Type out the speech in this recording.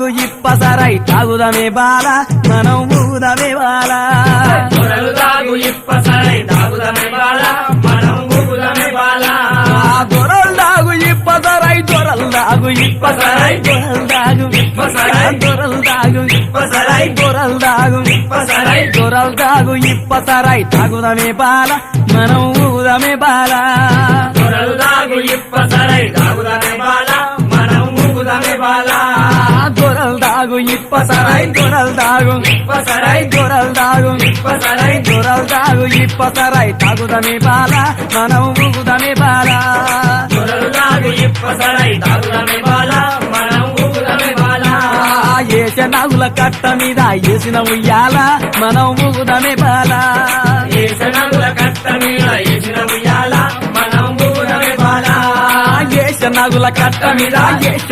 దాగు ఇప్పసరై తాగుదమే బాల మనం ఊగుదమే బాల దొరలు దాగు ఇప్పసరై తాగుదమే బాల మనం ఊగుదమే బాల దొరలు దాగు ఇప్పసరై దొరలు దాగు ఇప్పసరై దొరలు దాగు ఇప్పసరై దొరలు దాగు ఇప్పసరై దొరలు దాగు ఇప్పసరై దొరలు దాగు ఇప్పసరై తాగుదమే బాల మనం ఊగుదమే బాల దొరలు దాగు ఇప్పసరై తాగుదమే బాల మనం ఊగుదమే బాల దొరలు దాగు ఇప్పసరై దొరలు దాగు ఇప్పసరై దొరలు దాగు ఇప్పసరై దొరలు దాగు ఇప్పసరై తాగుదమే బాల మనం ఊగుదమే బాల దొరలు దాగు ఇప్పసరై తాగుదమే బాల మనం ఊగుదమే బాల ఏస నాగుల కట్ట మీద ఏసిన ఉయ్యాల మనం ఊగుదమే బాల ఏసనగుల కట్ట మీద ఏసిన ఉయ్యాల మనం ఊగుదమే బాల ఏస నాగుల కట్ట మీద ఏస